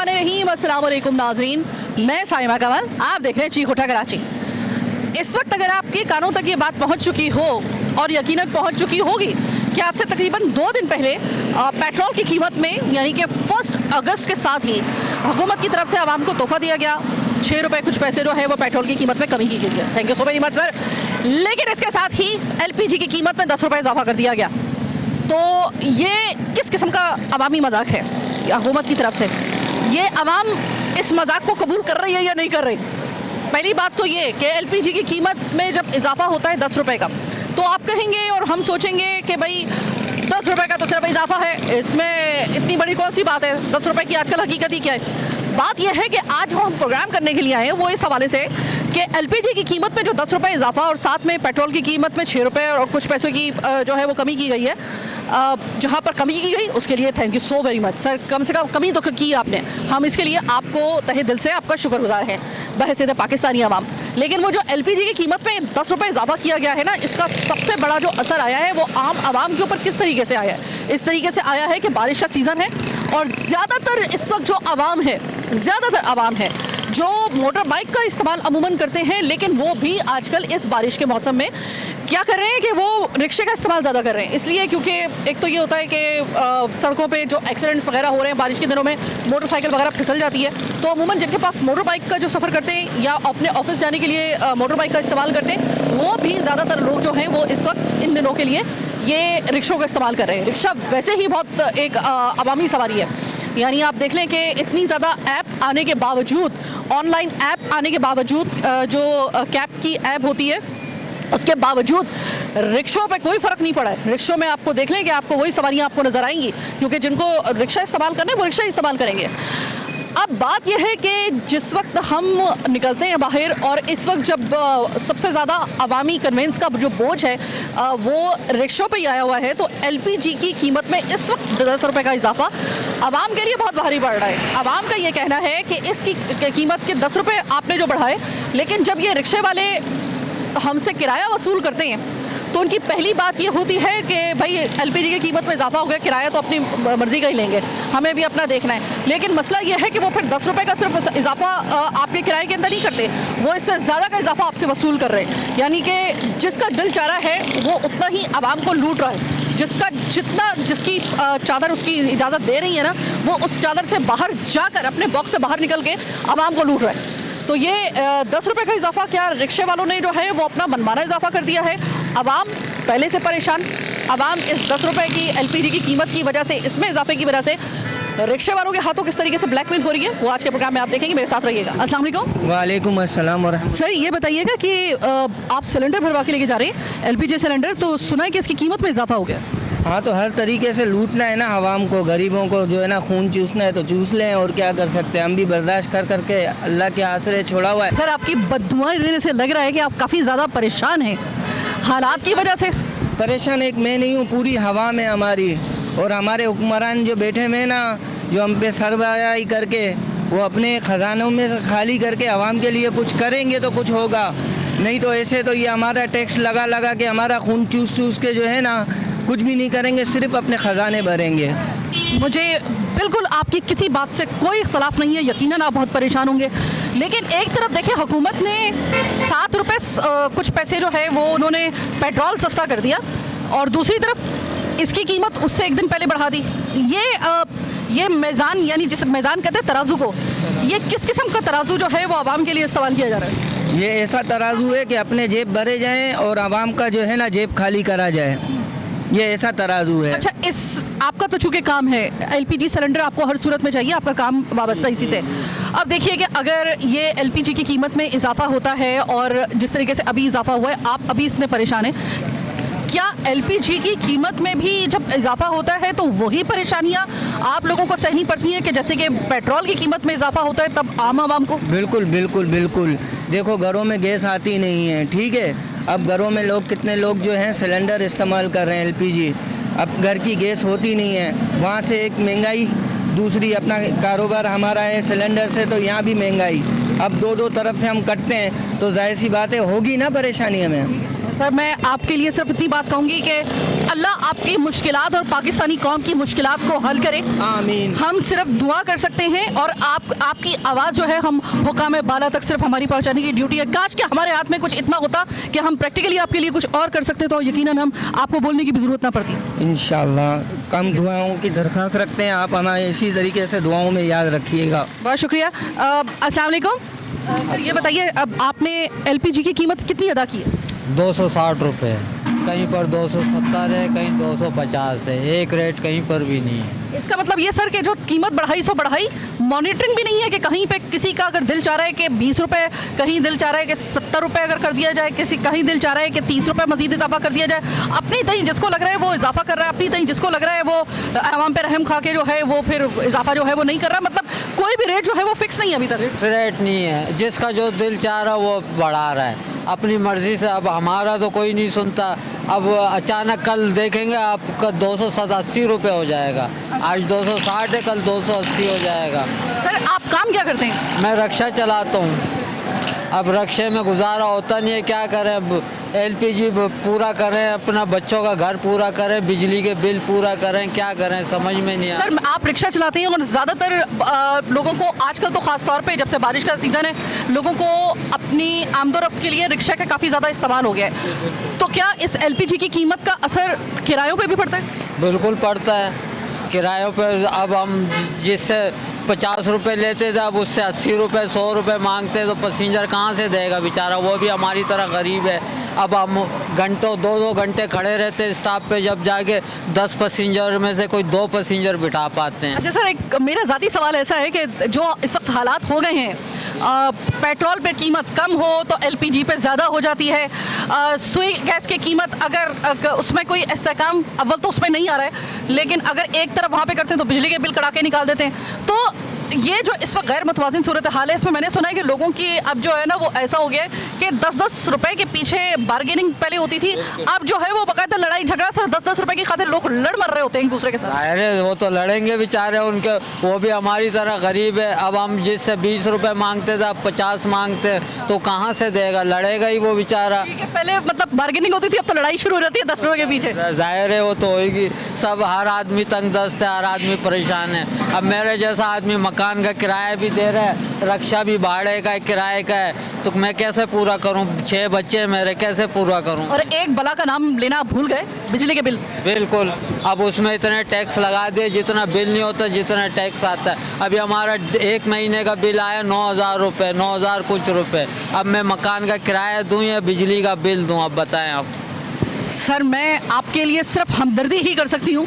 बिस्मिल्लाहिर्रहमानिर्रहीम। अस्सलाम वालेकुम नाज़रीन, मैं साइमा कमल, आप देख रहे हैं चीख उठा कराची। इस वक्त अगर आपके कानों तक ये बात पहुंच चुकी हो और यकीनन पहुंच चुकी होगी कि आज से तकरीबन 2 दिन पहले पेट्रोल की कीमत में यानी कि 1 अगस्त के साथ ही हुकूमत की तरफ से आवाम को तोहफा दिया गया, 6 रुपये कुछ पैसे जो है वो पेट्रोल की कीमत में कमी की गई है। Thank you so very much sir. लेकिन इसके साथ ही LPG की कीमत में 10 रुपये इजाफा कर दिया गया। तो ये किस किस्म का अवामी मजाक है हुकूमत की तरफ से? ये अवाम इस मजाक को कबूल कर रही है या नहीं कर रही? पहली बात तो ये कि LPG की कीमत में जब इजाफा होता है 10 रुपये का, तो आप कहेंगे और हम सोचेंगे कि भाई 10 रुपये का तो सिर्फ इजाफा है, इसमें इतनी बड़ी कौन सी बात है? 10 रुपये की आजकल हकीकत ही क्या है? बात यह है कि आज हम प्रोग्राम करने के लिए आए हैं वो इस हवाले से कि LPG की कीमत में जो 10 रुपये इजाफा और साथ में पेट्रोल की कीमत में 6 रुपये और कुछ पैसों की जो है वो कमी की गई है। जहाँ पर कमी की गई उसके लिए thank you so very much sir. कम से कम कमी तो की आपने, हम इसके लिए आपको तहे दिल से आपका शुक्रगुजार हैं बहैसियत पाकिस्तानी अवाम। लेकिन वो जो LPG की कीमत में 10 रुपये इजाफा किया गया है ना, इसका सबसे बड़ा जो असर आया है वो आम आवाम के ऊपर किस तरीके से आया है? इस तरीके से आया है कि बारिश का सीज़न है और ज़्यादातर इस वक्त जो आवाम है, ज़्यादातर आवाम है जो मोटर बाइक का इस्तेमाल अमूमन करते हैं, लेकिन वो भी आजकल इस बारिश के मौसम में क्या कर रहे हैं कि वो रिक्शे का इस्तेमाल ज़्यादा कर रहे हैं। इसलिए क्योंकि एक तो ये होता है कि सड़कों पे जो एक्सीडेंट्स वगैरह हो रहे हैं बारिश के दिनों में, मोटरसाइकिल वगैरह फिसल जाती है, तो अमूमन जिनके पास मोटर बाइक का जो सफ़र करते हैं या अपने ऑफिस जाने के लिए मोटर बाइक का इस्तेमाल करते हैं, वो भी ज़्यादातर लोग जो हैं वो इस वक्त इन दिनों के लिए ये रिक्शों का इस्तेमाल कर रहे हैं। रिक्शा वैसे ही बहुत एक अवामी सवारी है, यानी आप देख लें कि इतनी ज़्यादा ऐप आने के बावजूद, ऑनलाइन ऐप आने के बावजूद, जो कैब की ऐप होती है उसके बावजूद रिक्शों पे कोई फ़र्क नहीं पड़ा है। रिक्शों में आपको देख लें कि आपको वही सवारियाँ आपको नज़र आएंगी, क्योंकि जिनको रिक्शा इस्तेमाल करना है वो रिक्शा इस्तेमाल करेंगे। अब बात यह है कि जिस वक्त हम निकलते हैं बाहर और इस वक्त जब सबसे ज़्यादा अवामी कन्वेंस का जो बोझ है वो रिक्शों पे ही आया हुआ है, तो LPG की कीमत में इस वक्त 10 रुपये का इजाफा आवाम के लिए बहुत भारी पड़ रहा है। आवाम का ये कहना है कि इसकी कीमत के 10 रुपये आपने जो बढ़ाए, लेकिन जब ये रिक्शे वाले हमसे किराया वसूल करते हैं तो उनकी पहली बात ये होती है कि भाई LPG की कीमत में इजाफा हो गया, किराया तो अपनी मर्ज़ी का ही लेंगे, हमें भी अपना देखना है। लेकिन मसला ये है कि वो फिर 10 रुपये का सिर्फ इजाफा आपके किराए के अंदर नहीं करते, वो इससे ज़्यादा का इजाफा आपसे वसूल कर रहे हैं। यानी कि जिसका दिल चाह रहा है वो उतना ही आवाम को लूट रहा है, जिसकी चादर उसकी इजाज़त दे रही है ना, वो उस चादर से बाहर जाकर अपने बॉक्स से बाहर निकल के आवाम को लूट रहा है। तो ये 10 रुपये का इजाफा क्या रिक्शे वालों ने जो है वो अपना मनमाना इजाफा कर दिया है। आवाम पहले से परेशान, आवाम इस 10 रुपये की LPG की कीमत की वजह से, इसमें इजाफे की वजह से रिक्शे वालों के हाथों किस तरीके से ब्लैकमेल हो रही है वो आज के प्रोग्राम में आप देखेंगे। मेरे साथ रहिएगा। अस्सलाम वालेकुम। वालेकुम अस्सलाम। और सर ये बताइएगा कि आप सिलेंडर भरवा के लेके जा रहे हैं LPG सिलेंडर, तो सुना है कि इसकी कीमत में इजाफा हो गया? हाँ, तो हर तरीके से लूटना है ना आवाम को, गरीबों को जो है ना खून चूसना है तो चूस लें, और क्या कर सकते हैं। हम भी बर्दाश्त कर करके अल्लाह के आसरे छोड़ा हुआ है। सर आपकी बददुआएं देने से लग रहा है कि आप काफ़ी ज़्यादा परेशान हैं हालात की वजह से। परेशान एक मैं नहीं हूँ, पूरी हवा में हमारी, और हमारे हुक्मरान जो बैठे हुए ना, जो हम पे सरबराही करके वो अपने ख़जानों में से खाली करके आवाम के लिए कुछ करेंगे तो कुछ होगा, नहीं तो ऐसे तो ये हमारा टैक्स लगा लगा के हमारा खून चूस चूस के जो है ना कुछ भी नहीं करेंगे, सिर्फ अपने ख़जाने भरेंगे। मुझे बिल्कुल आपकी किसी बात से कोई इख्तलाफ नहीं है, यकीनन आप बहुत परेशान होंगे। लेकिन एक तरफ देखिए हुकूमत ने 7 रुपये कुछ पैसे जो है वो उन्होंने पेट्रोल सस्ता कर दिया, और दूसरी तरफ इसकी कीमत उससे एक दिन पहले बढ़ा दी। ये मीज़ान, यानी जिस मीज़ान कहते हैं तराजू को, ये किस किस्म का तराजू जो है वो आवाम के लिए इस्तेमाल किया जा रहा है? ये ऐसा तराजू है कि अपने जेब भरे जाएँ और आवाम का जो है ना जेब खाली करा जाए, ये ऐसा तराजू है। अच्छा, इस आपका तो चूँकि काम है LPG सिलेंडर आपको हर सूरत में चाहिए, आपका काम वाबस्ता इसी से। अब देखिए कि अगर ये LPG की कीमत में इजाफा होता है और जिस तरीके से अभी इजाफा हुआ है, आप अभी इतने परेशान हैं, क्या LPG की कीमत में भी जब इजाफा होता है तो वही परेशानियां आप लोगों को सहनी पड़ती हैं कि जैसे कि पेट्रोल की कीमत में इजाफा होता है तब आम आवाम को? बिल्कुल बिल्कुल बिल्कुल। देखो घरों में गैस आती नहीं है, ठीक है, अब घरों में लोग कितने लोग जो हैं सिलेंडर इस्तेमाल कर रहे हैं LPG, अब घर की गैस होती नहीं है, वहाँ से एक महंगाई, दूसरी अपना कारोबार हमारा है सिलेंडर से, तो यहाँ भी महंगाई। अब दो तरफ से हम कटते हैं तो जाहिर सी बात है होगी ना परेशानी हमें। सर मैं आपके लिए सिर्फ इतनी बात कहूंगी कि अल्लाह आपकी मुश्किलात और पाकिस्तानी कौम की मुश्किलात को हल करे। आमीन। हम सिर्फ दुआ कर सकते हैं और आपकी आवाज़ जो है हम हुकाम बाला तक सिर्फ हमारी पहुंचाने की ड्यूटी है। काश कि हमारे हाथ में कुछ इतना होता कि हम प्रैक्टिकली आपके लिए कुछ और कर सकते तो यकीनन हम आपको बोलने की भी ज़रूरत ना पड़ती। इंशाल्लाह कम दुआओं की दरख्वास्त रखते हैं, आप हमें इसी तरीके से दुआओं में याद रखिएगा। बहुत शुक्रिया। अस्सलाम वालेकुम। सर ये बताइए, अब आपने एलपीजी की कीमत कितनी अदा की है? 260 रुपये, कहीं पर 270 है, कहीं 250 है, एक रेट कहीं पर भी नहीं है। इसका मतलब ये सर कि जो कीमत बढ़ाई सो बढ़ाई, मॉनिटरिंग भी नहीं है कि कहीं पे किसी का अगर दिल चाह रहा है कि 20 रुपये, कहीं दिल चाह रहा है कि 70 रुपये अगर कर दिया जाए, कहीं दिल चाह रहा है कि 30 रुपये मजीद इजाफा कर दिया जाए। अपनी तई जिसको लग रहा है वो इजाफा कर रहा है, अपनी तई जिसको लग रहा है वो आवाम पे रहम खा के जो है वो फिर इजाफा जो है वो नहीं कर रहा। मतलब कोई भी रेट जो है वो फिक्स नहीं है अभी तक। रेट नहीं है, जिसका जो दिल चाह रहा है वो बढ़ा रहा है अपनी मर्जी से। अब हमारा तो कोई नहीं सुनता। अब अचानक कल देखेंगे आपका 287 रुपये हो जाएगा, आज 260 है, कल 280 हो जाएगा। सर आप काम क्या करते हैं? मैं रक्षा चलाता हूँ। अब रक्षे में गुजारा होता नहीं है, क्या करें। अब एलपीजी पूरा करें, अपना बच्चों का घर पूरा करें, बिजली के बिल पूरा करें, क्या करें समझ में नहीं आ रहा। सर आप रिक्शा चलाते हैं और ज़्यादातर लोगों को आजकल तो ख़ास तौर पे जब से बारिश का सीज़न है, लोगों को अपनी आमदोरफ्त के लिए रिक्शा का काफ़ी ज़्यादा इस्तेमाल हो गया है। तो क्या इस एलपीजी की कीमत का असर किरायों पे भी पड़ता है? बिल्कुल पड़ता है किरायों पर। अब हम जिससे 50 रुपये लेते थे, अब उससे 80 रुपये 100 रुपये मांगते, तो पैसेंजर कहाँ से देगा बेचारा, वो भी हमारी तरह गरीब है। अब हम घंटों 2-2 घंटे खड़े रहते स्टॉप पे, जब जाके 10 पैसेंजर में से कोई 2 पैसेंजर बिठा पाते हैं। अच्छा सर, एक मेरा ज़ाती सवाल ऐसा है कि जो इस वक्त हालात हो गए हैं, पेट्रोल पे कीमत कम हो तो एलपीजी पे ज़्यादा हो जाती है। सुई गैस की कीमत अगर उसमें कोई इस्तेहकाम अव्वल तो उसमें नहीं आ रहा है, लेकिन अगर एक तरफ वहाँ पे करते हैं तो बिजली के बिल कड़ाके निकाल देते हैं। तो ये जो इस वक्त गैर मुतवाज़िन सूरत हाल है, इसमें मैंने सुना है कि लोगों की अब जो है ना वो ऐसा हो गया है कि 10-10 रुपए के पीछे बार्गेनिंग पहले होती थी, अब जो है वो बाकायदा लड़ाई झगड़ा सर 10-10 रुपए की खातिर लोग लड़ मर रहे होते हैं एक दूसरे के साथ। अरे वो तो लड़ेंगे बेचारे, उनके वो भी हमारी तरह गरीब है। अब हम जिससे 20 रुपये मांगते थे, अब 50 मांगते, तो कहाँ से देगा, लड़ेगा ही वो बेचारा। पहले मतलब बार्गेनिंग होती थी, अब तो लड़ाई शुरू हो जाती है 10 रुपए के पीछे। जाहिर है वो तो होगी। सब हर आदमी तंग दस्त है, हर आदमी परेशान है। अब मेरे जैसा आदमी मकान का किराया भी दे रहा है, रक्षा भी भाड़े का है, किराए का है, तो मैं कैसे पूरा करूं? 6 बच्चे मेरे, कैसे पूरा करूं? और एक बला का नाम लेना भूल गए, बिजली के बिल। बिल्कुल, अब उसमें इतने टैक्स लगा दिए, जितना बिल नहीं होता जितना टैक्स आता है। अभी हमारा 1 महीने का बिल आया 9,000 रुपये, 9,000 कुछ रुपये। अब मैं मकान का किराया दूं या बिजली का बिल दूं, अब बताएं आप। सर मैं आपके लिए सिर्फ हमदर्दी ही कर सकती हूँ।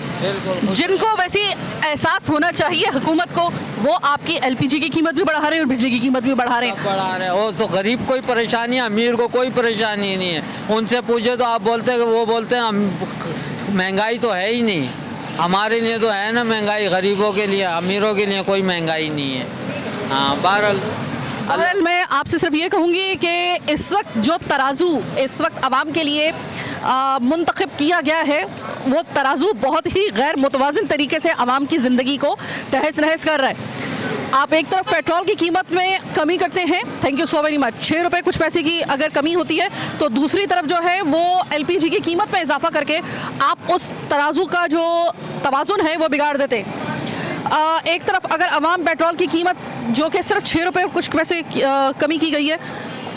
जिनको वैसे एहसास होना चाहिए हुकूमत को, वो आपकी एलपीजी की कीमत भी बढ़ा रहे हैं और बिजली की कीमत भी बढ़ा रहे हैं। वो तो गरीब कोई परेशानी है, अमीर को कोई परेशानी नहीं है। उनसे पूछे तो आप बोलते हैं, वो बोलते हैं महंगाई तो है ही नहीं। हमारे लिए तो है ना महंगाई, गरीबों के लिए, अमीरों के लिए कोई महंगाई नहीं है। हाँ बहरहाल मैं आपसे सिर्फ ये कहूँगी कि इस वक्त जो तराजू इस वक्त आवाम के लिए मुंतखब किया गया है, वो तराजू बहुत ही गैर मुतवाज़िन तरीके से आवाम की ज़िंदगी को तहस नहस कर रहा है। आप एक तरफ पेट्रोल की कीमत में कमी करते हैं, thank you so very much, 6 रुपये कुछ पैसे की अगर कमी होती है, तो दूसरी तरफ जो है वो एलपीजी की कीमत में इजाफा करके आप उस तराजू का जो तवाज़ुन है वो बिगाड़ देते हैं। एक तरफ अगर आवाम पेट्रोल की कीमत जो कि सिर्फ 6 रुपये कुछ पैसे कमी की गई है,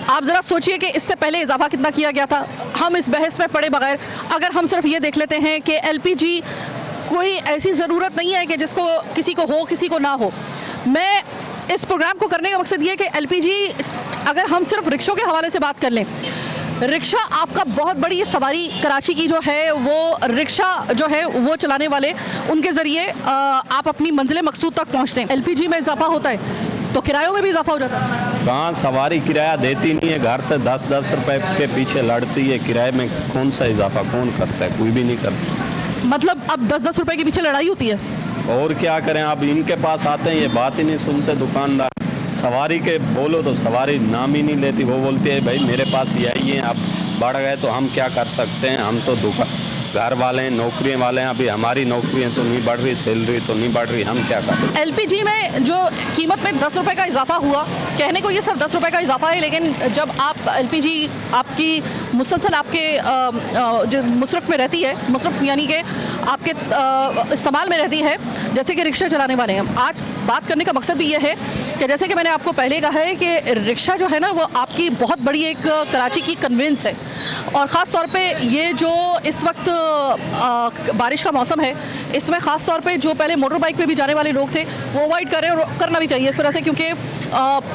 आप ज़रा सोचिए कि इससे पहले इजाफा कितना किया गया था। हम इस बहस में पड़े बगैर अगर हम सिर्फ ये देख लेते हैं कि एलपीजी कोई ऐसी ज़रूरत नहीं है कि जिसको किसी को हो किसी को ना हो। मैं इस प्रोग्राम को करने का मकसद ये है कि एलपीजी, अगर हम सिर्फ रिक्शों के हवाले से बात कर लें, रिक्शा आपका बहुत बड़ी सवारी कराची की जो है वो रिक्शा जो है वो चलाने वाले, उनके ज़रिए आप अपनी मंजिल मकसूद तक पहुँचते हैं। एलपीजी में इजाफा होता है तो किरायों में भी इजाफा हो जाता है। कहाँ सवारी किराया देती नहीं है, घर से 10-10 रुपए के पीछे लड़ती है। किराए में कौन सा इजाफा कौन करता है? कोई भी नहीं करता। मतलब अब 10-10 रुपए के पीछे लड़ाई होती है। और क्या करें, अब इनके पास आते हैं, ये बात ही नहीं सुनते दुकानदार। सवारी के बोलो तो सवारी नाम ही नहीं लेती, वो बोलती है भाई मेरे पास यही है, आप बढ़ गए तो हम क्या कर सकते हैं, हम तो घर वाले हैं, नौकरियां वाले हैं, अभी हमारी नौकरियां तो नहीं बढ़ रही, सैलरी तो नहीं बढ़ रही, हम क्या करें। एलपीजी में जो कीमत में 10 रुपए का इजाफा हुआ, कहने को ये सिर्फ 10 रुपए का इजाफा है, लेकिन जब आप एलपीजी आपकी मुसलसल आपके जो मुसरफ में रहती है, मुसरफ यानी कि आपके इस्तेमाल में रहती है, जैसे कि रिक्शा चलाने वाले हैं। आज बात करने का मकसद भी ये है कि जैसे कि मैंने आपको पहले कहा है कि रिक्शा जो है ना वो आपकी बहुत बड़ी एक कराची की कन्वेंस है, और ख़ास तौर पे ये जो इस वक्त बारिश का मौसम है, इसमें ख़ास तौर पे जो पहले मोटर बाइक पे भी जाने वाले लोग थे वो अवॉइड कर रहे हैं, और करना भी चाहिए इस वजह से, क्योंकि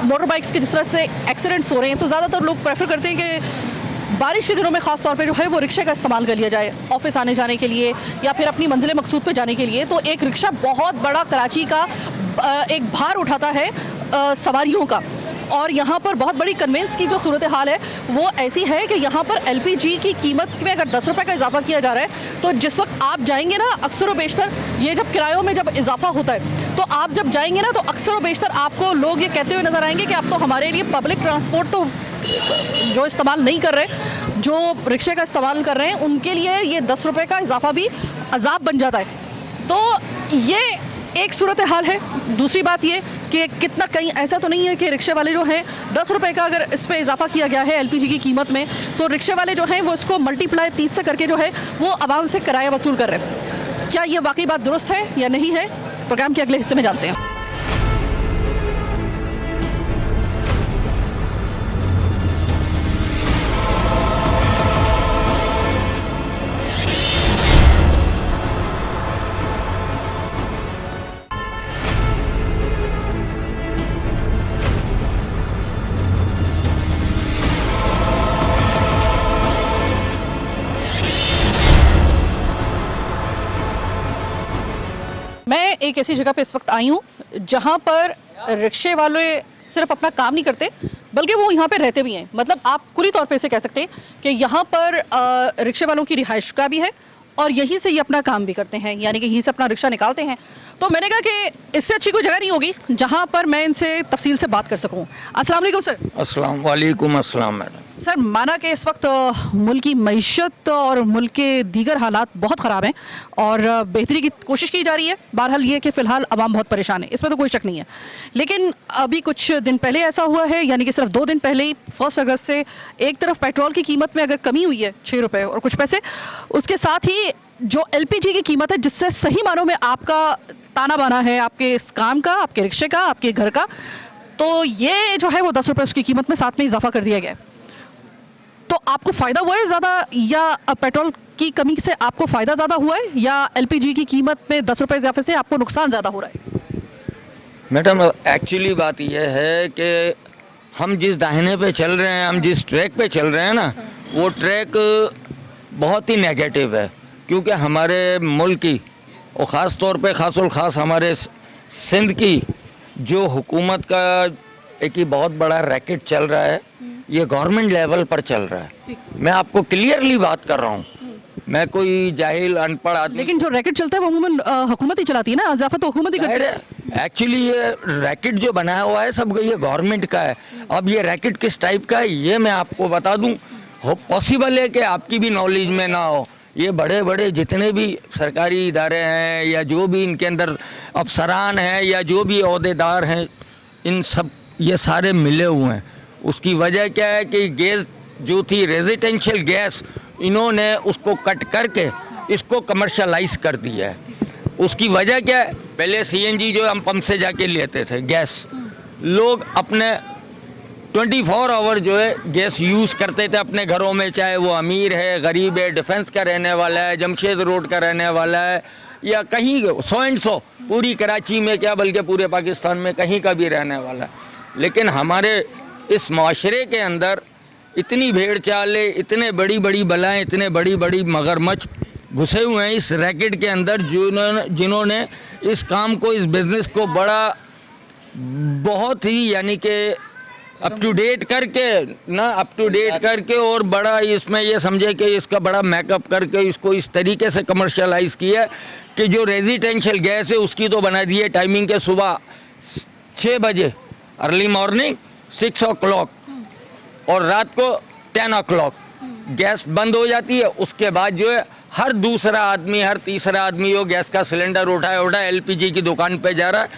मोटर बाइक्स के जिस तरह से एक्सीडेंट्स हो रहे हैं तो ज़्यादातर लोग प्रेफर करते हैं कि बारिश के दिनों में ख़ास तौर पे जो है वो रिक्शे का इस्तेमाल कर लिया जाए ऑफिस आने जाने के लिए या फिर अपनी मंजिल मकसूद पे जाने के लिए। तो एक रिक्शा बहुत बड़ा कराची का एक भार उठाता है सवारियों का, और यहाँ पर बहुत बड़ी कन्वेंस की जो सूरत हाल है वो ऐसी है कि यहाँ पर एलपीजी की कीमत में अगर 10 रुपये का इजाफा किया जा रहा है, तो जिस वक्त आप जाएंगे ना, अक्सर व बेशतर ये जब किरायों में जब इजाफा होता है तो आप जब जाएंगे ना, तो अक्सर व बेशतर आपको लोग ये कहते हुए नजर आएंगे कि आप तो हमारे लिए पब्लिक ट्रांसपोर्ट तो जो इस्तेमाल नहीं कर रहे, जो रिक्शे का इस्तेमाल कर रहे हैं, उनके लिए ये 10 रुपये का इजाफा भी अजाब बन जाता है। तो ये एक सूरत हाल है। दूसरी बात ये कि कितना, कहीं ऐसा तो नहीं है कि रिक्शे वाले जो हैं 10 रुपये का अगर इस पर इजाफा किया गया है एलपीजी की कीमत में, तो रिक्शे वाले जो हैं वो इसको मल्टीप्लाई 30 से करके जो है वो आवाम से किराया वसूल कर रहे हैं। क्या ये वाकई बात दुरुस्त है या नहीं है, प्रोग्राम के अगले हिस्से में जानते हैं। मैं एक ऐसी जगह पे इस वक्त आई हूँ जहाँ पर रिक्शे वाले सिर्फ अपना काम नहीं करते बल्कि वो यहाँ पे रहते भी हैं। मतलब आप खुली तौर पे इसे कह सकते हैं कि यहाँ पर रिक्शे वालों की रिहाइश का भी है और यहीं से ये अपना काम भी करते हैं, यानी कि यहीं से अपना रिक्शा निकालते हैं। तो मैंने कहा कि इससे अच्छी कोई जगह नहीं होगी जहाँ पर मैं इनसे तफसील से बात कर सकूँ। अस्सलाम वालेकुम सर। अस्सलाम वालेकुम अस्सलाम मैडम। सर, माना कि इस वक्त मुल्क की मईशत और मुल्क के दीगर हालात बहुत ख़राब हैं और बेहतरी की कोशिश की जा रही है। बहरहाल ये कि फ़िलहाल आवाम बहुत परेशान है, इसमें तो कोई शक नहीं है। लेकिन अभी कुछ दिन पहले ऐसा हुआ है, यानी कि सिर्फ 2 दिन पहले ही 1 अगस्त से एक तरफ पेट्रोल की कीमत में अगर कमी हुई है 6 रुपये और कुछ पैसे, उसके साथ ही जो एलपीजी की कीमत है, जिससे सही मानों में आपका ताना बाना है आपके इस काम का, आपके रिक्शे का, आपके घर का, तो ये जो है वो 10 रुपये उसकी कीमत में साथ में इजाफा कर दिया गया है। तो आपको फ़ायदा हुआ है ज़्यादा, या पेट्रोल की कमी से आपको फ़ायदा ज़्यादा हुआ है, या एलपीजी की कीमत में 10 रुपये इजाफे से आपको नुकसान ज़्यादा हो रहा है? मैडम, एक्चुअली बात यह है कि हम जिस दाहिने पे चल रहे हैं, हम जिस ट्रैक पे चल रहे हैं ना, वो ट्रैक बहुत ही नेगेटिव है, क्योंकि हमारे मुल्क की और ख़ास तौर पे ख़ास हमारे सिंध की जो हुकूमत का एक ही बहुत बड़ा रैकेट चल रहा है, ये गवर्नमेंट लेवल पर चल रहा है। मैं आपको क्लियरली बात कर रहा हूँ, मैं कोई जाहिल अनपढ़ आदमी। लेकिन जो रैकेट चलता है वो अमूमन हुकूमत ही चलाती है ना, इजाफा तो हुकूमत ही करती है। एक्चुअली ये रैकेट जो बनाया हुआ है सब ये गवर्नमेंट का है। अब ये रैकेट किस टाइप का है ये मैं आपको बता दूं, पॉसिबल है कि आपकी भी नॉलेज में ना हो। ये बड़े बड़े जितने भी सरकारी इदारे हैं या जो भी इनके अंदर अफसरान हैं या जो भी ओहदेदार हैं, इन सब ये सारे मिले हुए हैं। उसकी वजह क्या है कि गैस जो थी रेजिडेंशियल गैस, इन्होंने उसको कट करके इसको कमर्शलाइज कर दिया है। उसकी वजह क्या है, पहले सीएनजी जो हम पंप से जाके लेते थे गैस, लोग अपने 24 आवर जो है गैस यूज़ करते थे अपने घरों में, चाहे वो अमीर है, गरीब है, डिफेंस का रहने वाला है, जमशेद रोड का रहने वाला है, या कहीं 100 पूरी कराची में क्या बल्कि पूरे पाकिस्तान में कहीं का भी रहने वाला है। लेकिन हमारे इस माशरे के अंदर इतनी भेड़ चाले, इतने बड़ी बड़ी बलाएँ, इतने बड़ी बड़ी मगरमच्छ घुसे हुए हैं इस रैकेट के अंदर, जिन्होंने इस काम को, इस बिज़नेस को बड़ा बहुत ही यानी कि अप टू डेट करके और बड़ा इसमें ये समझे कि इसका बड़ा मेकअप करके इसको इस तरीके से कमर्शलाइज किया कि जो रेजिडेंशियल गैस है उसकी तो बना दी है टाइमिंग के सुबह 6 बजे अर्ली मॉर्निंग 6 o'clock और रात को 10 o'clock गैस बंद हो जाती है। उसके बाद जो है हर दूसरा आदमी, हर तीसरा आदमी वो गैस का सिलेंडर उठाए एलपीजी की दुकान पे जा रहा है।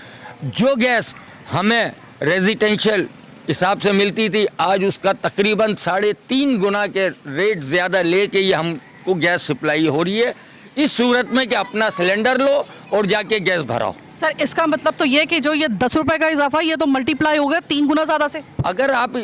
जो गैस हमें रेजिडेंशियल हिसाब से मिलती थी, आज उसका तकरीबन 3.5 गुना के रेट ज़्यादा लेके ये हमको गैस सप्लाई हो रही है। इस सूरत में कि अपना सिलेंडर लो और जाके गैस भराओ। सर इसका मतलब तो ये कि जो ये 10 रुपए का इजाफा ये तो मल्टीप्लाई हो गया 3 गुना ज्यादा से। अगर आप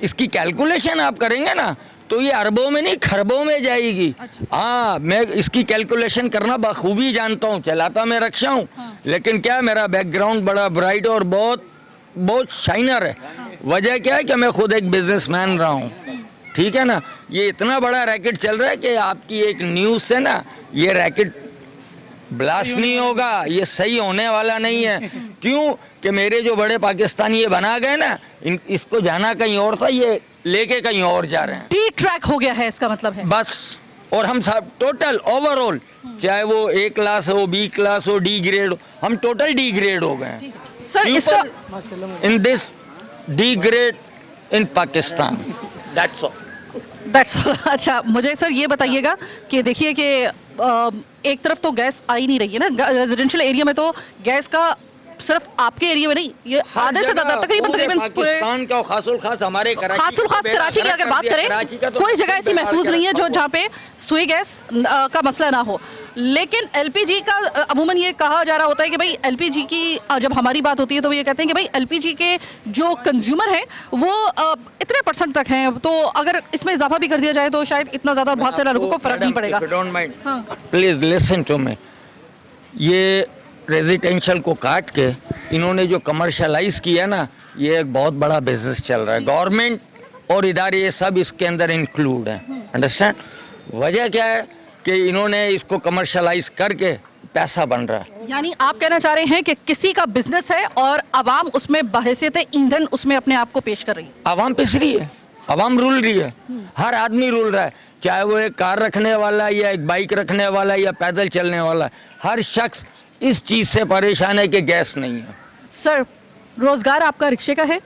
इसकी कैलकुलेशन आप करेंगे ना तो ये अरबों में नहीं खरबों में जाएगी। हाँ, मैं इसकी कैलकुलेशन करना बखूबी जानता हूँ, चलाता मैं रक्षा हूँ। लेकिन क्या मेरा बैकग्राउंड बड़ा ब्राइट और बहुत शाइनर है। वजह क्या है कि मैं खुद एक बिजनेसमैन रहा हूँ, ठीक है ना। ये इतना बड़ा रैकेट चल रहा है कि आपकी एक न्यूज़ से ना ये रैकेट ब्लास्ट नहीं होगा, ये सही होने वाला नहीं है। क्यों कि मेरे जो बड़े पाकिस्तानी ये बना गए ना, इसको जाना कहीं और था, ये लेके कहीं और जा रहे हैं। टी ट्रैक हो गया है इसका मतलब है बस। और हम सब टोटल ओवरऑल, चाहे वो ए क्लास हो, बी क्लास हो, डी ग्रेड हो, हम टोटल डी ग्रेड हो गए हैं। सर इसका in this D grade in Pakistan, that's all. अच्छा, मुझे सर ये बताइएगा कि देखिए कि एक तरफ तो गैस आ ही नहीं रही है ना रेजिडेंशियल एरिया में, तो गैस का सिर्फ आपके एरिया में नहीं, ये आधे से ज्यादा तकरीबन पाकिस्तान का खास हमारे कराची की अगर बात करें, कोई जगह ऐसी महफूज नहीं है जो जहाँ पे सुई गैस का मसला ना हो। लेकिन एलपीजी का अमूमन ये कहा जा रहा होता है कि भाई एलपीजी की जब हमारी बात होती है तो वो ये कहते हैं कि भाई एलपीजी के जो कंज्यूमर हैं वो इतने % तक हैं, तो अगर इसमें इजाफा भी कर दिया जाए तो शायद इतना ज़्यादा बहुत सारे लोगों को फर्क नहीं पड़ेगा। Please listen to me. ये रेजिडेंशियल को काट के इन्होंने जो कमर्शलाइज किया ना, ये एक बहुत बड़ा बिजनेस चल रहा है। गवर्नमेंट और इदारे ये सब इसके अंदर इंक्लूड है, अंडरस्टैंड। वजह क्या है कि इन्होंने इसको कमर्शलाइज करके पैसा बन रहा है। यानी आप कहना चाह रहे हैं कि किसी का बिजनेस है और आवाम उसमें बहैसियत ईंधन उसमें अपने आप को पेश कर रही है। आवाम पिस रही है, आवाम रूल रही है, हर आदमी रूल रहा है, चाहे वो एक कार रखने वाला या एक बाइक रखने वाला या पैदल चलने वाला, हर शख्स इस चीज़ से परेशान है कि गैस नहीं है। सर रोजगार आपका रिक्शे का है,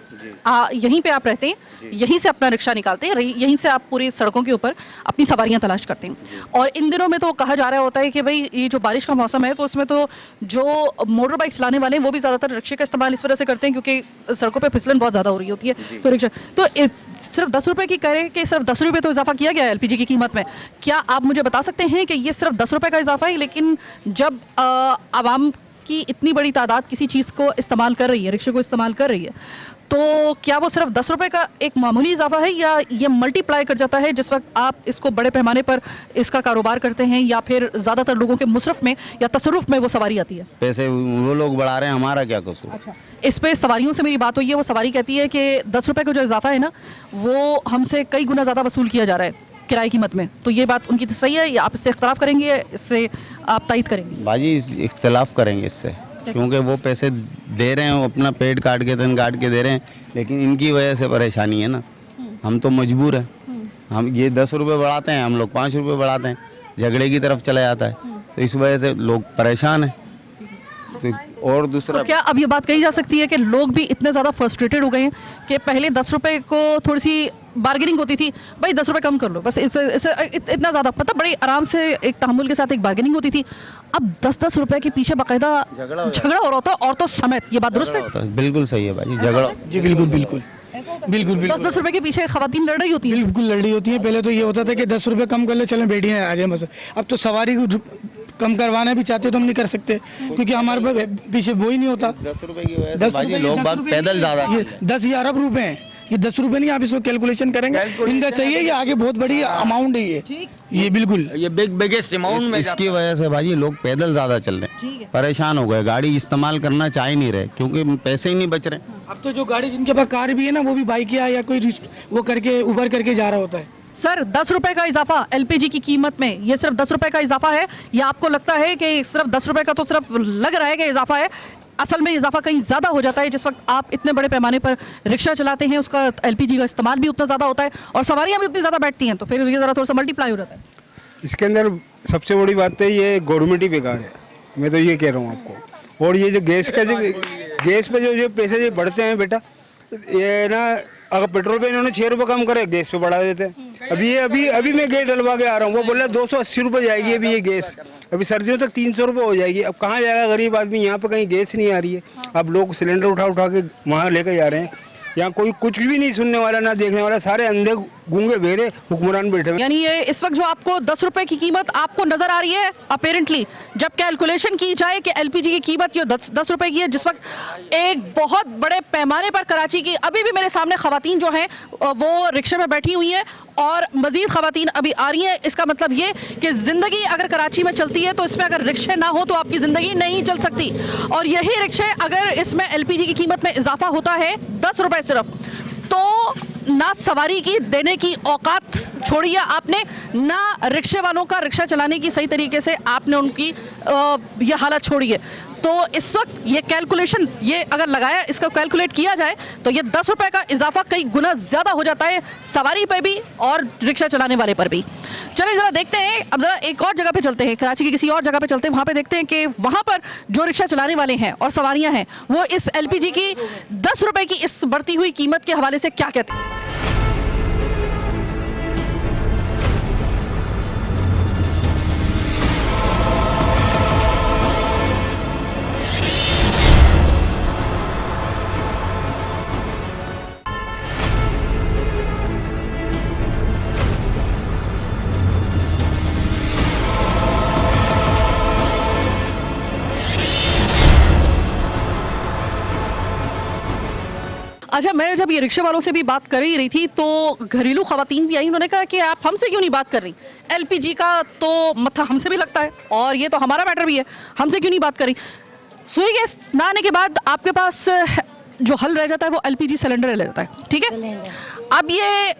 यहीं पे आप रहते हैं, यहीं से अपना रिक्शा निकालते हैं, यहीं से आप पूरी सड़कों के ऊपर अपनी सवारियां तलाश करते हैं। और इन दिनों में तो कहा जा रहा होता है कि भाई ये जो बारिश का मौसम है तो उसमें तो जो मोटर बाइक चलाने वाले हैं वो भी ज़्यादातर रिक्शे का इस्तेमाल इस वजह से करते हैं क्योंकि सड़कों पर फिसलन बहुत ज़्यादा हो रही होती है। तो रिक्शा तो सिर्फ 10 रुपये की करें कि सिर्फ 10 रुपये तो इजाफा किया गया है एलपीजी की कीमत में, क्या आप मुझे बता सकते हैं कि ये सिर्फ 10 रुपये का इजाफा है, लेकिन जब आवाम की इतनी बड़ी तादाद किसी चीज़ को इस्तेमाल कर रही है, रिक्शे को इस्तेमाल कर रही है, तो क्या वो सिर्फ 10 रुपये का एक मामूली इजाफा है या ये मल्टीप्लाई कर जाता है जिस वक्त आप इसको बड़े पैमाने पर इसका कारोबार करते हैं या फिर ज़्यादातर लोगों के मुसरफ में या तसरुफ में वो सवारी आती है? पैसे वो लोग बढ़ा रहे हैं, हमारा क्या कसूर। अच्छा, इस पे सवारियों से मेरी बात हुई है, वो सवारी कहती है कि 10 रुपये का जो इजाफा है ना वो हमसे कई गुना ज़्यादा वसूल किया जा रहा है किराए कीमत में, तो ये बात उनकी सही है या आप इससे इख्तलाफ करेंगे, इससे आप तायद करेंगे? बाजी इख्तलाफ करेंगे इससे, क्योंकि वो पैसे दे रहे हैं, वो अपना पेट काट के धन काट के दे रहे हैं, लेकिन इनकी वजह से परेशानी है ना। हम तो मजबूर हैं, हम ये 10 रुपये बढ़ाते हैं, हम लोग 5 रुपये बढ़ाते हैं, झगड़े की तरफ चला जाता है, तो इस वजह से लोग परेशान हैं। तो और दूसरा तो क्या अब ये बात कही जा सकती है कि लोग भी इतने ज़्यादा फ्रस्ट्रेटेड हो गए हैं कि पहले 10 रुपये को थोड़ी सी बार्गेनिंग होती थी, भाई 10 रुपये कम कर लो बस, इससे इतना ज़्यादा मतलब बड़ी आराम से एक तहम्मुल के साथ एक बार्गेनिंग होती थी। अब 10-10 रुपये के पीछे बाकायदा झगड़ा हो रहा होता है, औरतों समेत। ये बात दुरुस्त है? बिल्कुल सही है भाई, झगड़ा जी बिल्कुल बिल्कुल बिल्कुल 10-10 रुपये के पीछे खवातीन लड़ रही होती है। बिल्कुल लड़ रही होती है। पहले तो ये होता था कि 10 रुपये कम कर ले, चलें बेटियाँ आ जाए मसला। अब तो सवारी को कम करवाना भी चाहते तो हम नहीं कर सकते क्योंकि हमारे पास पीछे वो ही नहीं होता। 10 रुपये की वजह से लोग बाग पैदल ज़्यादा, ये 10 या अरब रुपए हैं, ये 10 रुपए नहीं, आप इसको कैलकुलेशन करेंगे इनका सही है, ये आगे बहुत बड़ी अमाउंट है ये बिल्कुल ये बिगेस्ट अमाउंट में इसकी वजह से भाई लोग पैदल ज़्यादा चल रहे हैं, परेशान हो गए, गाड़ी इस्तेमाल करना चाह ही नहीं रहे क्योंकि पैसे ही नहीं बच रहे। अब तो जो गाड़ी जिनके पास कार भी है ना वो भी बाइक या कोई वो करके उबर करके जा रहा होता है। सर 10 रुपए का इजाफा एलपीजी की कीमत में, ये सिर्फ 10 रुपए का इजाफा है या आपको लगता है कि सिर्फ 10 रुपए का तो सिर्फ लग रहा है कि इजाफा है, असल में इजाफा कहीं ज़्यादा हो जाता है जिस वक्त आप इतने बड़े पैमाने पर रिक्शा चलाते हैं, उसका एलपीजी का इस्तेमाल भी उतना ज़्यादा होता है और सवारियाँ भी उतनी ज़्यादा बैठती हैं, तो फिर ये ज़रा थोड़ा सा मल्टीप्लाई हो जाता है। इसके अंदर सबसे बड़ी बात तो ये गवर्नमेंट ही बेकार है, मैं तो ये कह रहा हूँ आपको। और ये जो गैस का जो गैस पे जो पैसे जो बढ़ते हैं बेटा, ये ना अगर पेट्रोल पे इन्होंने 6 रुपये कम करे, गैस पे बढ़ा देते। अभी मैं गैस डलवा के आ रहा हूँ, वो बोल रहा है 280 रुपये जाएगी अभी ये गैस, अभी सर्दियों तक 300 रुपये हो जाएगी। अब कहाँ जाएगा गरीब आदमी, यहाँ पे कहीं गैस नहीं आ रही है। अब लोग सिलेंडर उठा उठा के वहाँ लेकर जा रहे हैं। यहाँ कोई कुछ भी नहीं सुनने वाला ना देखने वाला, सारे अंधे गूंगे बेरे हुक्मरान बैठे हुए। यानी ये इस वक्त जो आपको 10 रुपए की कीमत आपको नजर आ रही है, अपेरेंटली जब कैलकुलेशन की जाए कि एलपीजी की कीमत ये 10 रुपए की है, जिस वक्त एक बहुत बड़े पैमाने पर कराची की, अभी भी मेरे सामने खवातीन जो हैं वो रिक्शे में बैठी हुई हैं और मजीद खवातीन अभी आ रही हैं। इसका मतलब ये कि ज़िंदगी अगर कराची में चलती है तो इसमें अगर रिक्शे ना हो तो आपकी ज़िंदगी नहीं चल सकती। और यही रिक्शे अगर इसमें एलपीजी की कीमत में इजाफा होता है 10 रुपए सिर्फ, तो ना सवारी की देने की औकात छोड़िए आपने, ना रिक्शे वालों का रिक्शा चलाने की सही तरीके से आपने उनकी ये हालत छोड़ी है। तो इस वक्त ये कैलकुलेशन ये अगर लगाया, इसका कैलकुलेट किया जाए तो ये 10 रुपए का इजाफा कई गुना ज़्यादा हो जाता है सवारी पे भी और रिक्शा चलाने वाले पर भी। चलिए ज़रा देखते हैं, अब ज़रा एक और जगह पे चलते हैं, कराची की किसी और जगह पे चलते हैं, वहाँ पे देखते हैं कि वहाँ पर जो रिक्शा चलाने वाले हैं और सवारियाँ हैं वो इस एलपीजी की 10 रुपए की इस बढ़ती हुई कीमत के हवाले से क्या कहते हैं। अच्छा, मैं जब ये रिक्शे वालों से भी बात कर ही रही थी तो घरेलू खवातीन भी आई, उन्होंने कहा कि आप हमसे क्यों नहीं बात कर रही, एलपीजी का तो मत्था हमसे भी लगता है और ये तो हमारा मैटर भी है, हमसे क्यों नहीं बात कर रही। सुई गैस ना आने के बाद आपके पास जो हल रह जाता है वो एलपीजी सिलेंडर रह जाता है, ठीक है। अब ये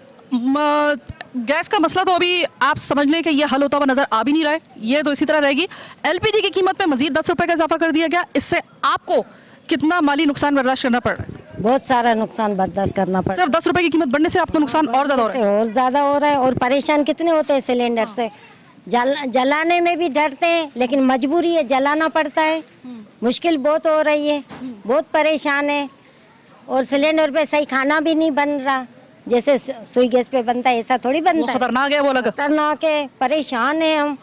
गैस का मसला तो अभी आप समझ लें कि ये हल होता हुआ नजर आ भी नहीं रहा है, ये तो इसी तरह रहेगी। एलपीजी की कीमत पे मजीद 10 रुपए का इजाफा कर दिया गया, इससे आपको कितना माली नुकसान बर्दाश्त करना पड़ रहा है? बहुत सारा नुकसान बर्दाश्त करना पड़ रहा है। सिर्फ 10 रुपए की कीमत बढ़ने से आपको नुकसान और ज्यादा हो रहा है? और ज्यादा हो रहा है। और परेशान कितने होते हैं सिलेंडर से, जलाने में भी डरते हैं लेकिन मजबूरी है, जलाना पड़ता है। मुश्किल बहुत हो रही है, बहुत परेशान है। और सिलेंडर पे सही खाना भी नहीं बन रहा, जैसे सुई गैस पे बनता है ऐसा थोड़ी बनता है। खतरनाक है वो लगा, खतरनाक है, परेशान है हम,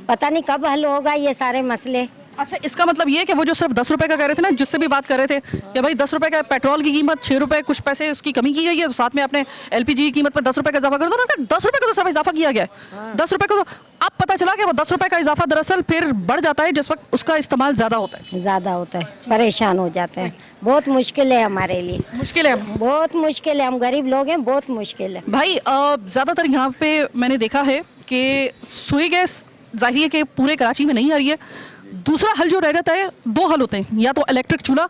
पता नहीं कब हल होगा ये सारे मसले। अच्छा, इसका मतलब ये है कि वो जो सिर्फ 10 रुपए का कह रहे थे ना, जिससे भी बात कर रहे थे कि भाई 10 रुपए का पेट्रोल की कीमत 6 रुपए कुछ पैसे उसकी कमी की गई है, तो साथ में आपने एलपीजी की कीमत में 10 रुपए का इजाफा कर दो ना। 10 रुपए का तो सिर्फ इजाफा किया गया है, 10 रुपए का तो अब पता चला कि वो 10 रुपए का इजाफा दरअसल फिर बढ़ जाता है जिस वक्त उसका इस्तेमाल ज्यादा होता है। ज्यादा होता है, परेशान हो जाते हैं। बहुत मुश्किल है हमारे लिए, मुश्किल है, बहुत मुश्किल है। हम गरीब लोग हैं, बहुत मुश्किल है भाई। ज्यादातर यहाँ पे मैंने देखा है कि सुई गैस जाहिर है कि पूरे कराची में नहीं आ रही है। दूसरा हल जो रह जाता है, 2 हल होते हैं, या तो इलेक्ट्रिक चूल्हा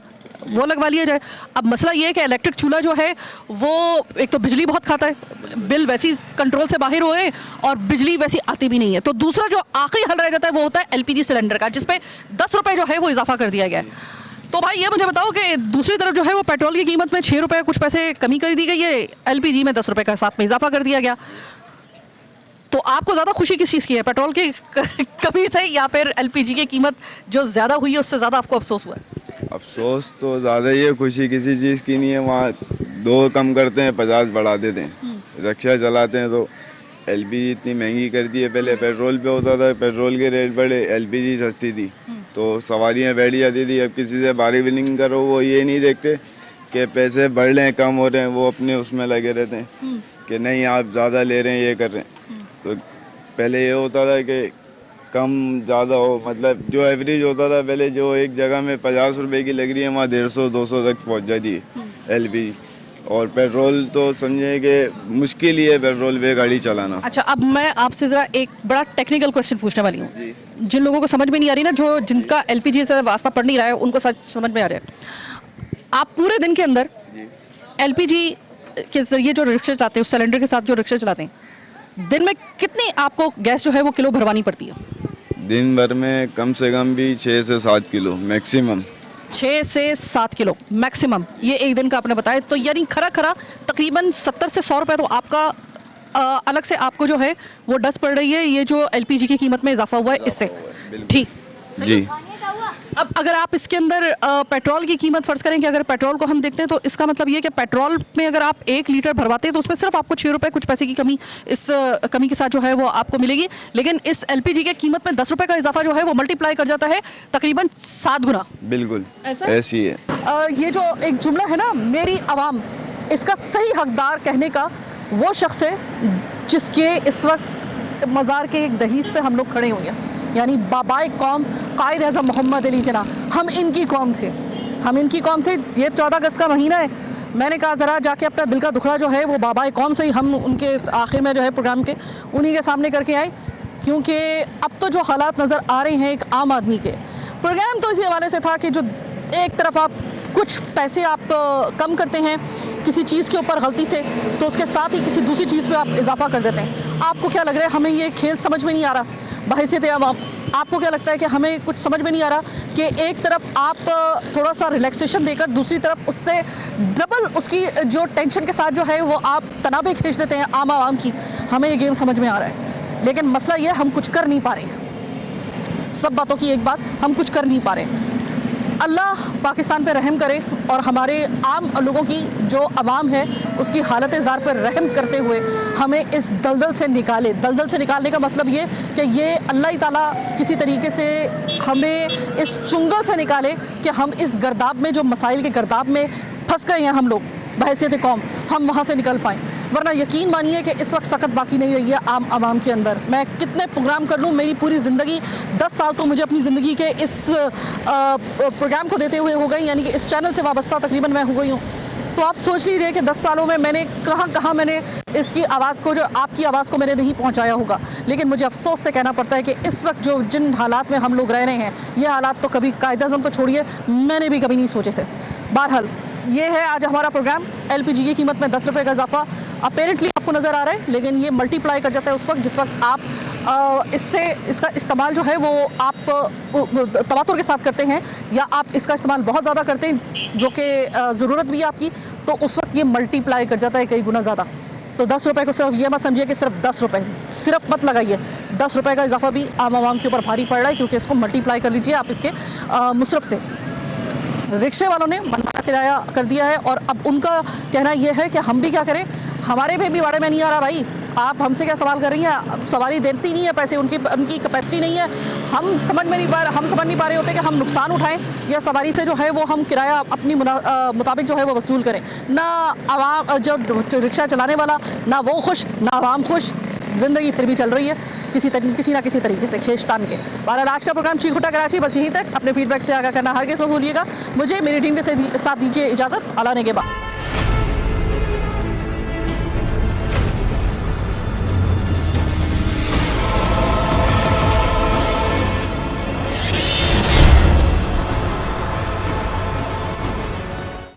वो लगवा लिया जाए। अब मसला ये है कि इलेक्ट्रिक चूल्हा जो है वो एक तो बिजली बहुत खाता है, बिल वैसी कंट्रोल से बाहर हो गए और बिजली वैसी आती भी नहीं है। तो दूसरा जो आखिरी हल रह जाता है वो होता है एलपीजी सिलेंडर का, जिसपे 10 रुपए जो है वो इजाफा कर दिया गया है। तो भाई ये मुझे बताओ कि दूसरी तरफ जो है वो पेट्रोल की कीमत में 6 रुपए कुछ पैसे कमी कर दी गई है, एलपीजी में 10 रुपए का साथ में इजाफा कर दिया गया। तो आपको ज़्यादा खुशी किस चीज़ की है, पेट्रोल की कमी से या फिर एलपीजी की कीमत जो ज़्यादा हुई है उससे ज़्यादा आपको अफसोस हुआ है? अफसोस तो ज़्यादा ही है, खुशी किसी चीज़ की नहीं है। वहाँ 2 कम करते हैं, 50 बढ़ा देते हैं। रिक्शा चलाते हैं तो एलपीजी इतनी महंगी कर दी है। पहले पेट्रोल पे होता था, पेट्रोल के रेट बढ़े, एलपीजी सस्ती थी तो सवारियाँ बैठ जाती थी। अब किसी से बार्गेनिंग करो, वो ये नहीं देखते कि पैसे बढ़ रहे हैं कम हो रहे हैं, वो अपने उसमें लगे रहते हैं कि नहीं आप ज़्यादा ले रहे हैं, ये कर रहे हैं। तो पहले ये होता था कि कम ज़्यादा हो, मतलब जो एवरेज होता था पहले, जो एक जगह में 50 रुपए की लग रही है वहाँ 150-200 तक पहुँच जाती है एलपीजी। और पेट्रोल तो समझे कि मुश्किल ही है पेट्रोल पे गाड़ी चलाना। अच्छा, अब मैं आपसे ज़रा एक बड़ा टेक्निकल क्वेश्चन पूछने वाली हूँ। जिन लोगों को समझ में नहीं आ रही ना, जो जिनका एलपीजी से वास्ता पड़ नहीं रहा है, उनको समझ में आ रहा है। आप पूरे दिन के अंदर एलपीजी के जरिए जो रिक्शा चलाते हैं, उस सिलेंडर के साथ जो रिक्शा चलाते हैं, दिन में कितनी आपको गैस जो है वो किलो भरवानी पड़ती है? दिन भर में कम से कम भी 6 से 7 किलो मैक्सिमम। 6 से 7 किलो मैक्सिमम, ये एक दिन का आपने बताया। तो यानी खरा तकरीबन 70 से 100 रुपये तो आपका अलग से आपको जो है वो डस पड़ रही है, ये जो एलपीजी की कीमत में इजाफा हुआ है इससे। ठीक जी। अब अगर आप इसके अंदर पेट्रोल की कीमत फर्ज करें कि अगर पेट्रोल को हम देखते हैं तो इसका मतलब ये कि पेट्रोल में अगर आप 1 लीटर भरवाते हैं तो उसमें सिर्फ आपको 6 रुपए कुछ पैसे की कमी इस कमी के साथ जो है वो आपको मिलेगी, लेकिन इस LPG के कीमत में 10 रुपए का इजाफा जो है वो मल्टीप्लाई कर जाता है तकरीबन 7 गुना। बिल्कुल ऐसा? ऐसी है। ये जो एक जुमला है ना, मेरी आवाम, इसका सही हकदार कहने का वो शख्स है जिसके इस वक्त मज़ार के एक दहलीज पे हम लोग खड़े हुए हैं, यानी बाबाए कौम कायद आज़म मोहम्मद अली जिन्ना। हम इनकी कौम थे, हम इनकी कौम थे। ये 14 अगस्त का महीना है, मैंने कहा ज़रा जाके अपना दिल का दुखड़ा जो है वो बाबाए कौम से ही हम उनके आखिर में जो है प्रोग्राम के उन्हीं के सामने करके आए, क्योंकि अब तो जो हालात नज़र आ रहे हैं एक आम आदमी के। प्रोग्राम तो इसी हवाले से था कि जो एक तरफ आप कुछ पैसे आप कम करते हैं किसी चीज़ के ऊपर गलती से, तो उसके साथ ही किसी दूसरी चीज़ पे आप इजाफा कर देते हैं। आपको क्या लग रहा है, हमें ये खेल समझ में नहीं आ रहा बहैसियत आवाम? आपको क्या लगता है कि हमें कुछ समझ में नहीं आ रहा कि एक तरफ आप थोड़ा सा रिलैक्सेशन देकर दूसरी तरफ उससे डबल उसकी जो टेंशन के साथ जो है वो आप तनाबे खींच देते हैं आम आवाम की? हमें ये गेम समझ में आ रहा है, लेकिन मसला ये हम कुछ कर नहीं पा रहे। सब बातों की एक बात, हम कुछ कर नहीं पा रहे। अल्लाह पाकिस्तान पे रहम करे और हमारे आम लोगों की जो आवाम है उसकी हालत ज़ार पर रहम करते हुए हमें इस दलदल से निकाले। दलदल से निकालने का मतलब ये कि ये अल्लाह ही ताला किसी तरीके से हमें इस चुंगल से निकाले कि हम इस गर्दाब में, जो मसाइल के गर्दाब में फंस गए हैं हम लोग बहैसियत कौम, हम वहाँ से निकल पाएँ। वरना यकीन मानिए कि इस वक्त सकत बाकी नहीं रही है आम आवाम के अंदर। मैं कितने प्रोग्राम कर लूँ, मेरी पूरी ज़िंदगी 10 साल तो मुझे अपनी ज़िंदगी के इस प्रोग्राम को देते हुए हो गई, यानी कि इस चैनल से वाबस्ता तकरीबन मैं हो गई हूँ। तो आप सोच लीजिए कि 10 सालों में मैंने कहाँ मैंने इसकी आवाज़ को, जो आपकी आवाज़ को मैंने नहीं पहुँचाया होगा। लेकिन मुझे अफसोस से कहना पड़ता है कि इस वक्त जो जिन हालात में हम लोग रह रहे हैं, ये हालात तो कभी कायद-ए-आज़म तो छोड़िए, मैंने भी कभी नहीं सोचे थे। बहरहाल ये है आज हमारा प्रोग्राम। LPG की कीमत में 10 रुपये का इजाफा अपेरेंटली आपको नज़र आ रहा है, लेकिन ये मल्टीप्लाई कर जाता है उस वक्त जिस वक्त आप इसका इस्तेमाल जो है वो आप तवातुर के साथ करते हैं, या आप इसका इस्तेमाल बहुत ज़्यादा करते हैं जो कि ज़रूरत भी है आपकी, तो उस वक्त ये मल्टीप्लाई कर जाता है कई गुना ज़्यादा। तो 10 रुपये को सिर्फ ये मत समझिए कि सिर्फ 10 रुपये, सिर्फ मत लगाइए। 10 रुपये का इजाफा भी आम आवाम के ऊपर भारी पड़ रहा है, क्योंकि इसको मल्टीप्लाई कर लीजिए आप इसके मुसरफ से। रिक्शे वालों ने मनमाना किराया कर दिया है और अब उनका कहना यह है कि हम भी क्या करें, हमारे भी भाड़े में नहीं आ रहा भाई, आप हमसे क्या सवाल कर रही हैं? सवारी देती नहीं है पैसे, उनकी कैपेसिटी नहीं है। हम समझ नहीं पा रहे होते कि हम नुकसान उठाएं या सवारी से जो है वो हम किराया अपनी मुताबिक जो है वो वसूल करें। ना आवाम, जो रिक्शा चलाने वाला, ना वो खुश, ना आवाम खुश। ज़िंदगी फिर भी चल रही है किसी ना किसी तरीके से खींचतान के। बहरहाल आज का प्रोग्राम चीखुटा कराची बस यहीं तक। अपने फीडबैक से आगाह करना हरगिज़ मत भूलिएगा। मुझे मेरी टीम के साथ दीजिए इजाज़त। अल्लाह ने के बाद।